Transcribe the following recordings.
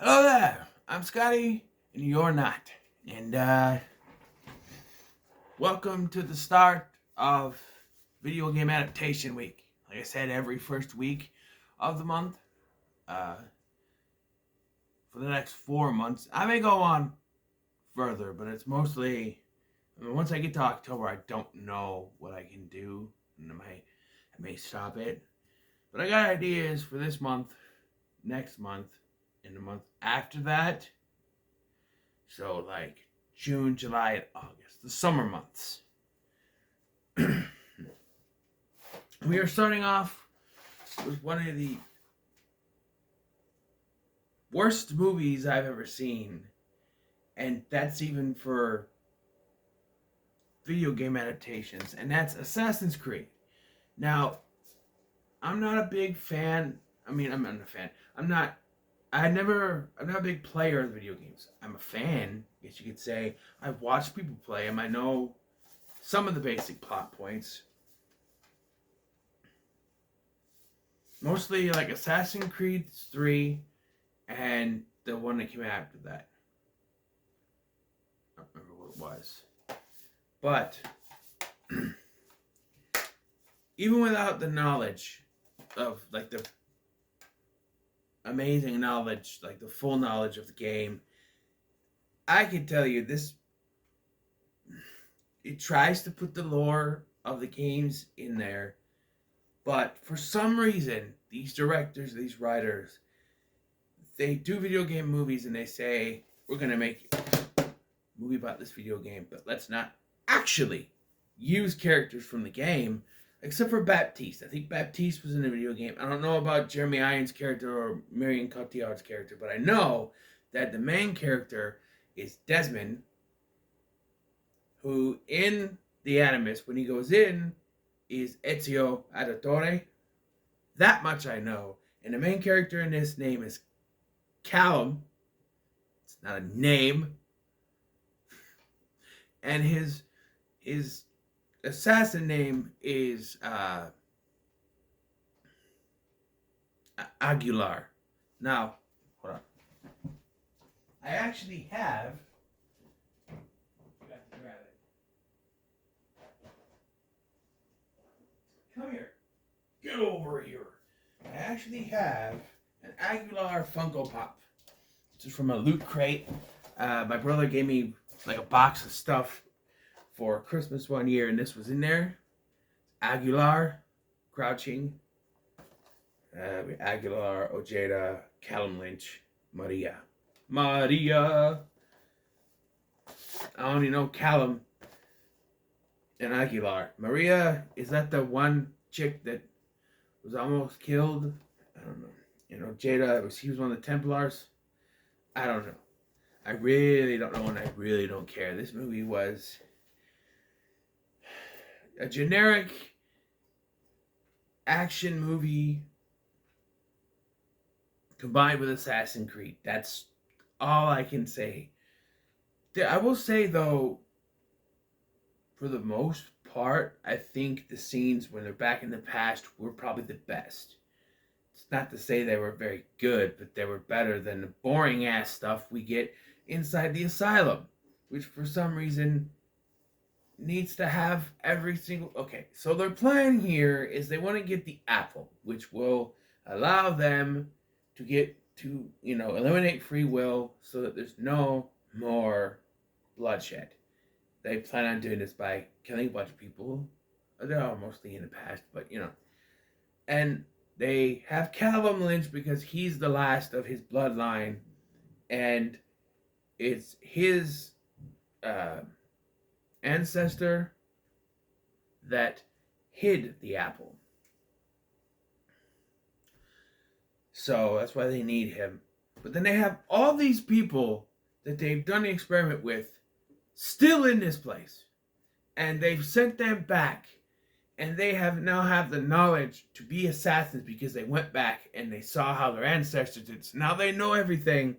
Hello there, I'm Scotty, and you're not. And welcome to the start of Video Game Adaptation Week. Like I said, every first week of the month, uh, for the next 4 months. I may go on further, but it's mostly, once I get to October, I don't know what I can do, and I may stop it. But I got ideas for this month, next month, and the month after that. So, like June, July, and August, the summer months. We are starting off with one of the worst movies I've ever seen, and that's even for video game adaptations, and that's Assassin's Creed. Now, I'm not a big fan. I'm not a fan. I'm not a big player of video games. I'm a fan, I guess you could say. I've watched people play them. I know some of the basic plot points. Mostly like Assassin's Creed 3 and the one that came after that. I don't remember what it was. But even without the knowledge of like the amazing knowledge, like the full knowledge of the game, I can tell you this, it tries to put the lore of the games in there, but for some reason, these directors, these writers, they do video game movies and they say, we're going to make a movie about this video game, but let's not actually use characters from the game, except for Baptiste. I think Baptiste was in a video game. I don't know about Jeremy Irons' character or Marion Cotillard's character, but I know that the main character is Desmond, who in the Animus, when he goes in, is Ezio Auditore. That much I know. And the main character in this name is Callum. It's not a name. And his assassin name is Aguilar. Now, hold on. I actually have. Got to grab it. Come here. Get over here. I actually have an Aguilar Funko Pop. This is from a loot crate. My brother gave me like a box of stuff for Christmas one year, and this was in there. Aguilar, crouching. Aguilar, Ojeda, Callum Lynch, Maria. I only know Callum and Aguilar. Maria, is that the one chick that was almost killed? I don't know. Ojeda, he was one of the Templars. I don't know. I really don't know, and I really don't care. This movie was a generic action movie combined with Assassin's Creed. That's all I can say. I will say, though, for the most part, I think the scenes when they're back in the past were probably the best. It's not to say they were very good, but they were better than the boring ass stuff we get inside the asylum, which for some reason needs to have every single. Okay, so their plan here is they want to get the apple, which will allow them to get to, eliminate free will so that there's no more bloodshed. They plan on doing this by killing a bunch of people. They're mostly in the past, but and they have Callum Lynch because he's the last of his bloodline, and it's his ancestor that hid the apple. So that's why they need him. But then they have all these people that they've done the experiment with still in this place. And they've sent them back. And they now have the knowledge to be assassins because they went back and they saw how their ancestors did. So now they know everything.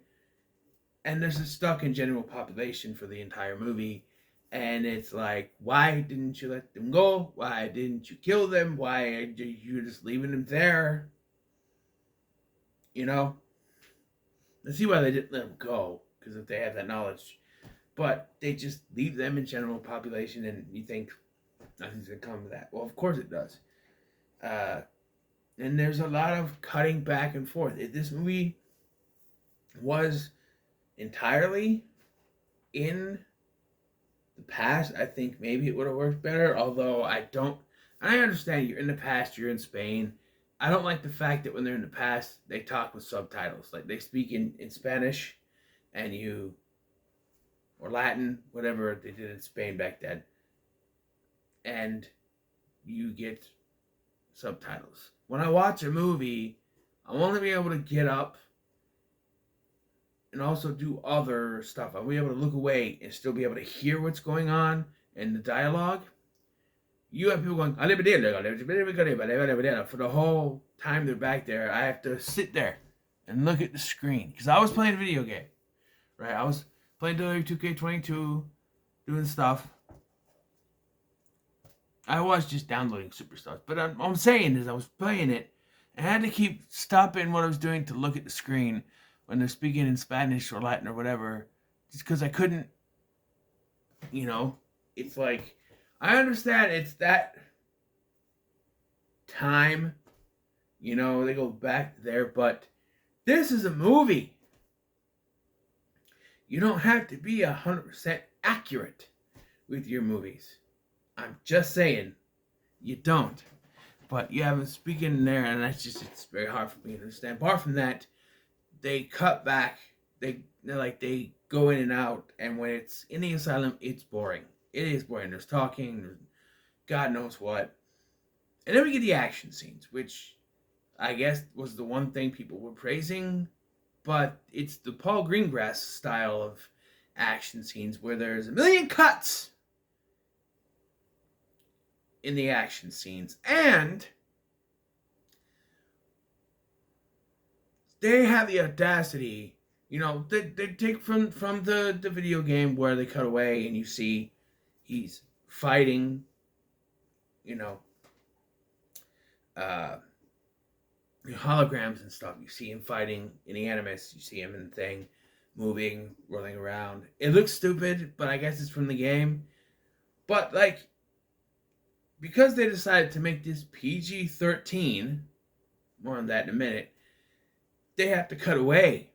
And there's a stuck in general population for the entire movie. And it's like, why didn't you let them go? Why didn't you kill them? Why are you just leaving them there? I see why they didn't let them go, because if they have that knowledge, but they just leave them in general population, and you think nothing's gonna come of that. Well, of course it does. Uh, and there's a lot of cutting back and forth. If this movie was entirely in the past, I think maybe it would have worked better. Although I don't, I understand you're in the past, you're in Spain. I don't like the fact that when they're in the past, they talk with subtitles. Like they speak in Spanish, and you, or Latin, whatever they did in Spain back then, and you get subtitles. When I watch a movie, I'll only be able to get up and also do other stuff. I'll be able to look away and still be able to hear what's going on in the dialogue. You have people going for the whole time they're back there. I have to sit there and look at the screen because I was playing a video game, right? I was playing WWE 2K22, doing stuff. I was just downloading superstars, but I'm saying is I was playing it and I had to keep stopping what I was doing to look at the screen when they're speaking in Spanish or Latin or whatever, just because I couldn't, it's like, I understand it's that time, they go back there, but this is a movie. You don't have to be 100% accurate with your movies. I'm just saying, you don't. But you have them speaking in there, and it's very hard for me to understand. Apart from that, they cut back. They go in and out, and when it's in the asylum, it's boring. It is boring. There's talking, there's God knows what. And then we get the action scenes, which I guess was the one thing people were praising, but it's the Paul Greengrass style of action scenes where there's a million cuts in the action scenes, and they have the audacity, they take from the video game where they cut away and you see he's fighting, holograms and stuff. You see him fighting in the Animus, you see him in the thing, moving, rolling around. It looks stupid, but I guess it's from the game. But, because they decided to make this PG-13, more on that in a minute, they have to cut away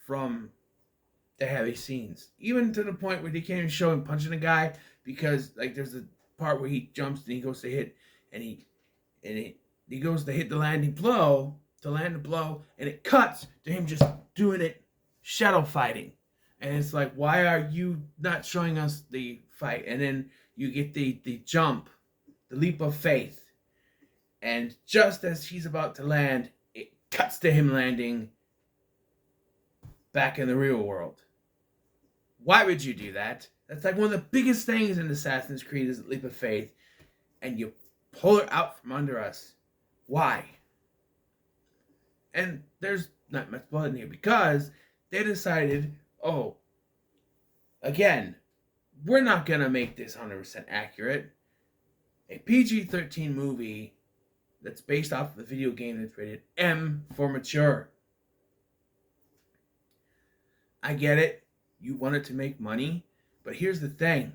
from the heavy scenes. Even to the point where they can't even show him punching a guy because, there's a part where he jumps and he goes to hit, and he goes to hit the landing blow, to land the blow, and it cuts to him just doing it, shadow fighting. And it's like, why are you not showing us the fight? And then you get the jump, the leap of faith. And just as he's about to land, it cuts to him landing back in the real world. Why would you do that? That's like one of the biggest things in Assassin's Creed is the leap of faith. And you pull it out from under us. Why? And there's not much blood in here because they decided, again, we're not going to make this 100% accurate. A PG-13 movie that's based off of the video game that's rated M for mature. I get it. You wanted to make money. But here's the thing.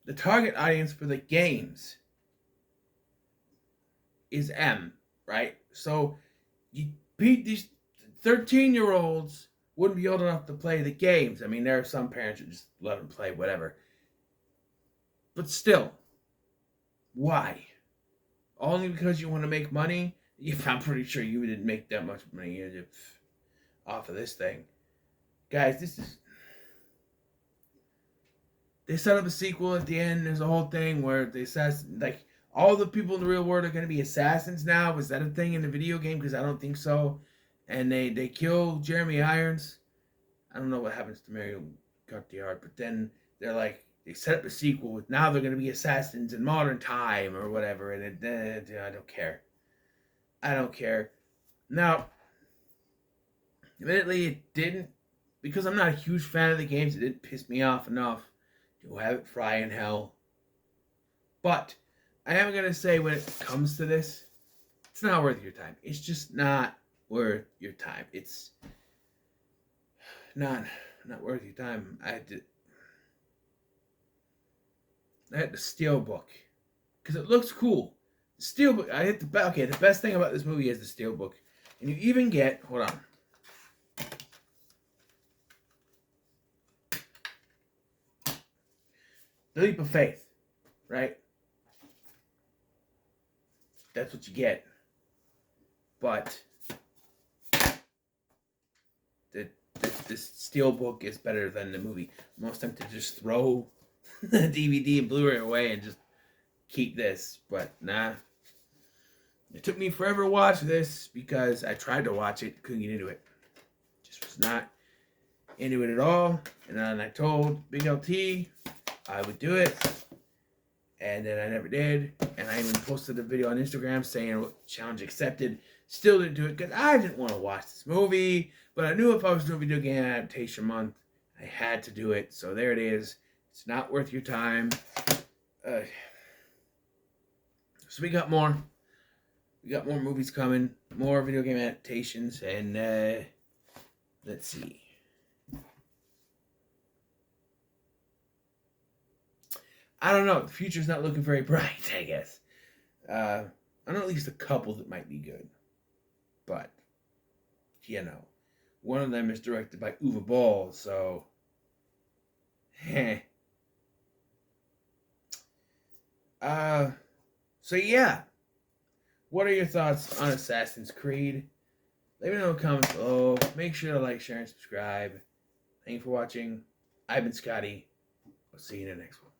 The target audience for the games is M, right? So these 13-year-olds wouldn't be old enough to play the games. I mean, there are some parents who just let them play whatever. But still, why? Only because you want to make money? I'm pretty sure you didn't make that much money off of this thing. Guys, they set up a sequel at the end. There's a whole thing where they all the people in the real world are going to be assassins now. Was that a thing in the video game? Because I don't think so. And they kill Jeremy Irons. I don't know what happens to Mario Cotillard, but then they set up a sequel with now they're going to be assassins in modern time or whatever. And I don't care. I don't care. Now, admittedly, it didn't, because I'm not a huge fan of the games, it didn't piss me off enough to have it fry in hell. But I am going to say when it comes to this, it's not worth your time. It's just not worth your time. not worth your time. I had the steel book because it looks cool. The steel book. The best thing about this movie is the steel book, and you even get hold on. The leap of faith, right? That's what you get. But this steel book is better than the movie. Most time to just throw the DVD and Blu-ray away and just keep this, but nah. It took me forever to watch this because I tried to watch it, couldn't get into it. Just was not into it at all. And then I told Big LT I would do it, and then I never did. And I even posted a video on Instagram saying challenge accepted. Still didn't do it because I didn't want to watch this movie, but I knew if I was doing video game adaptation month, I had to do it. So there it is. It's not worth your time. So we got more. We got more movies coming, more video game adaptations, and let's see. I don't know. The future's not looking very bright, I guess. I know at least a couple that might be good. But, you know, one of them is directed by Uwe Boll, so, so yeah. What are your thoughts on Assassin's Creed? Let me know in the comments below. Make sure to like, share, and subscribe. Thank you for watching. I've been Scotty. I'll see you in the next one.